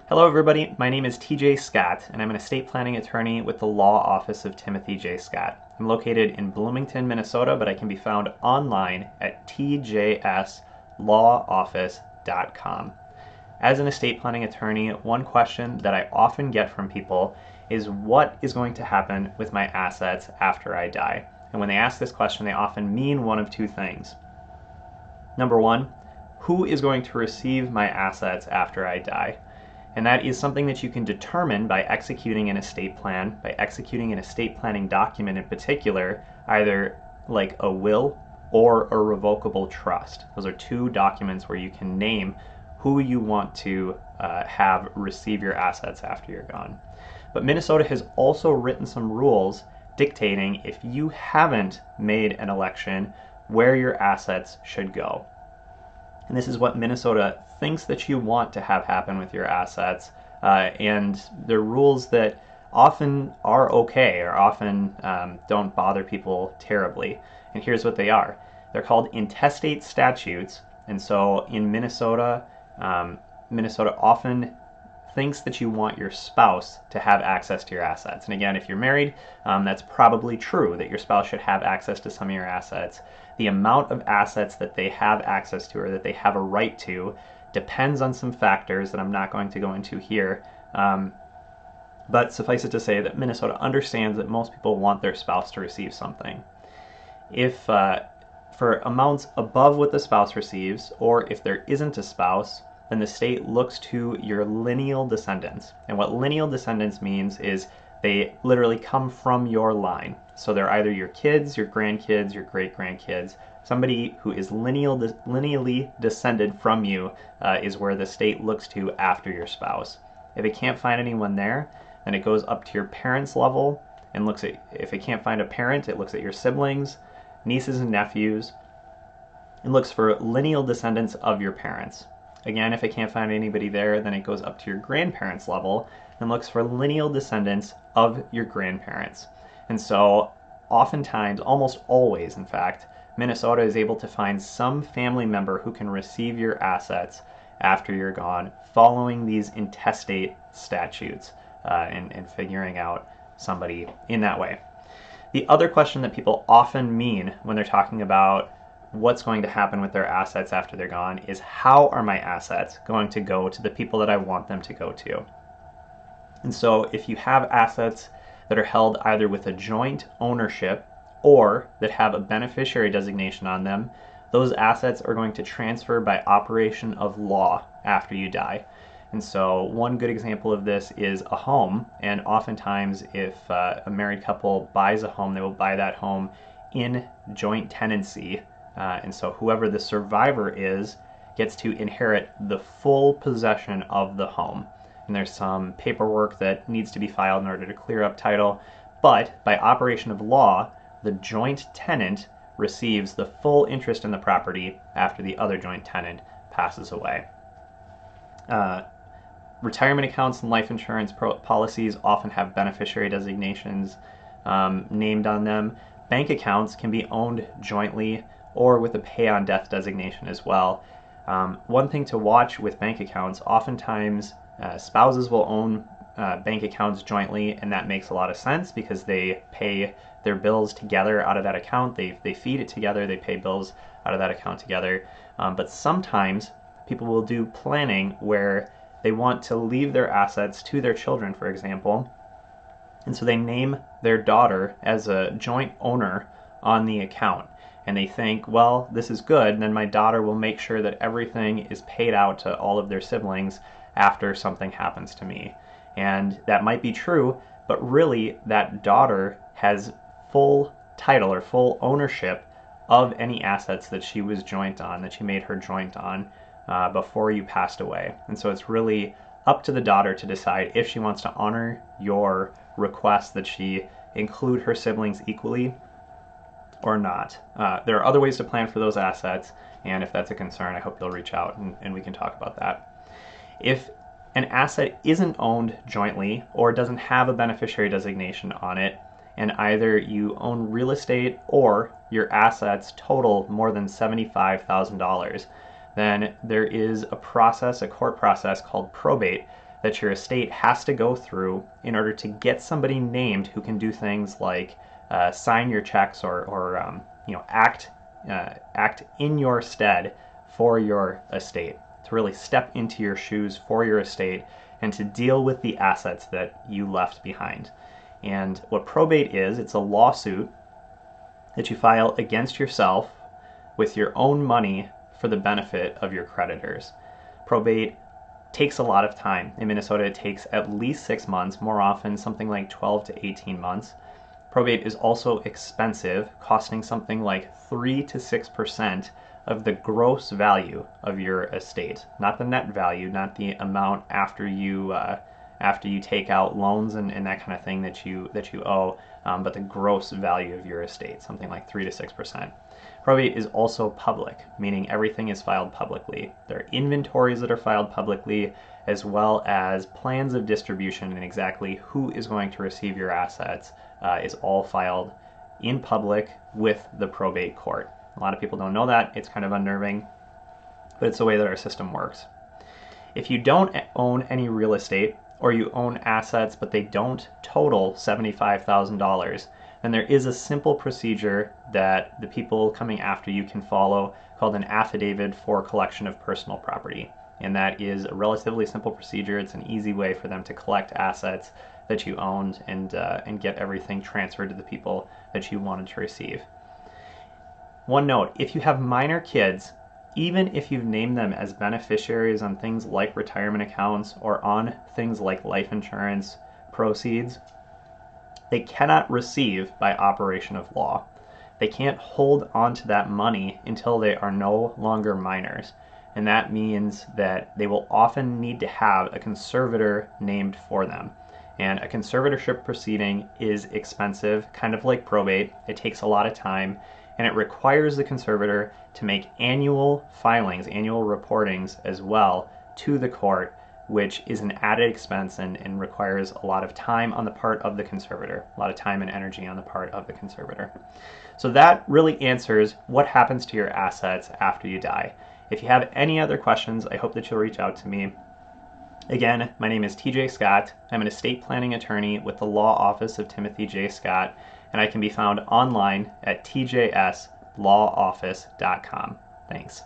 Hello everybody, my name is TJ Scott and I'm an estate planning attorney with the Law Office of Timothy J. Scott. I'm located in Bloomington, Minnesota, but I can be found online at tjslawoffice.com. As an estate planning attorney, one question that I often get from people is what is going to happen with my assets after I die? And when they ask this question, they often mean one of two things. Number one, who is going to receive my assets after I die? And that is something that you can determine by executing an estate plan, by executing an estate planning document in particular, either like a will or a revocable trust. Those are two documents where you can name who you want to have receive your assets after you're gone. But Minnesota has also written some rules dictating if you haven't made an election where your assets should go. And this is what Minnesota thinks that you want to have happen with your assets, and they're rules that often are okay or often don't bother people terribly. And here's what they are. They're called intestate statutes, and so in Minnesota, Minnesota often thinks that you want your spouse to have access to your assets. And again, if you're married, that's probably true that your spouse should have access to some of your assets. The amount of assets that they have access to or that they have a right to depends on some factors that I'm not going to go into here. But suffice it to say that Minnesota understands that most people want their spouse to receive something. If for amounts above what the spouse receives, or if there isn't a spouse, then the state looks to your lineal descendants. And what lineal descendants means is they literally come from your line. So they're either your kids, your grandkids, your great-grandkids. Somebody who is lineally descended from you is where the state looks to after your spouse. If it can't find anyone there, then it goes up to your parents' level and looks at, if it can't find a parent, it looks at your siblings, nieces and nephews, and looks for lineal descendants of your parents. Again, if it can't find anybody there, then it goes up to your grandparents' level and looks for lineal descendants of your grandparents. And so oftentimes, almost always in fact, Minnesota is able to find some family member who can receive your assets after you're gone following these intestate statutes and figuring out somebody in that way. The other question that people often mean when they're talking about what's going to happen with their assets after they're gone is how are my assets going to go to the people that I want them to go to? And so if you have assets that are held either with a joint ownership or that have a beneficiary designation on them, those assets are going to transfer by operation of law after you die. And so one good example of this is a home, and oftentimes if a married couple buys a home, they will buy that home in joint tenancy. And so whoever the survivor is gets to inherit the full possession of the home. And there's some paperwork that needs to be filed in order to clear up title. But by operation of law, the joint tenant receives the full interest in the property after the other joint tenant passes away. Retirement accounts and life insurance policies often have beneficiary designations named on them. Bank accounts can be owned jointly or with a pay on death designation as well. One thing to watch with bank accounts, oftentimes spouses will own bank accounts jointly, and that makes a lot of sense because they pay their bills together out of that account. They feed it together, they pay bills out of that account together. But sometimes people will do planning where they want to leave their assets to their children, for example, and so they name their daughter as a joint owner on the account. And they think, well, this is good, and then my daughter will make sure that everything is paid out to all of their siblings after something happens to me. And that might be true, but really that daughter has full title or full ownership of any assets that she was joint on, that she made her joint on before you passed away. And so it's really up to the daughter to decide if she wants to honor your request that she include her siblings equally or not. There are other ways to plan for those assets, and if that's a concern, I hope you'll reach out and we can talk about that. If an asset isn't owned jointly or doesn't have a beneficiary designation on it, and either you own real estate or your assets total more than $75,000, then there is a process, a court process called probate, that your estate has to go through in order to get somebody named who can do things like sign your checks or act in your stead for your estate, to really step into your shoes for your estate and to deal with the assets that you left behind. And what probate is, it's a lawsuit that you file against yourself with your own money for the benefit of your creditors. Probate takes a lot of time. In Minnesota, it takes at least 6 months, more often something like 12 to 18 months. Probate is also expensive, costing something like 3 to 6% of the gross value of your estate, not the net value, not the amount after you take out loans and that kind of thing that you owe, but the gross value of your estate, something like 3 to 6%. Probate is also public, meaning everything is filed publicly. There are inventories that are filed publicly, as well as plans of distribution and exactly who is going to receive your assets is all filed in public with the probate court. A lot of people don't know that. It's kind of unnerving, but it's the way that our system works. If you don't own any real estate, or you own assets but they don't total $75,000, then there is a simple procedure that the people coming after you can follow called an affidavit for collection of personal property. And that is a relatively simple procedure. It's an easy way for them to collect assets that you owned and get everything transferred to the people that you wanted to receive. One note, if you have minor kids, even if you've named them as beneficiaries on things like retirement accounts or on things like life insurance proceeds, they cannot receive by operation of law. They can't hold on to that money until they are no longer minors. And that means that they will often need to have a conservator named for them. And a conservatorship proceeding is expensive, kind of like probate. It takes a lot of time, and it requires the conservator to make annual filings, annual reportings as well to the court, which is an added expense and requires a lot of time on the part of the conservator, a lot of time and energy on the part of the conservator. So that really answers what happens to your assets after you die. If you have any other questions, I hope that you'll reach out to me. Again, my name is TJ Scott. I'm an estate planning attorney with the Law Office of Timothy J. Scott, and I can be found online at tjslawoffice.com. Thanks.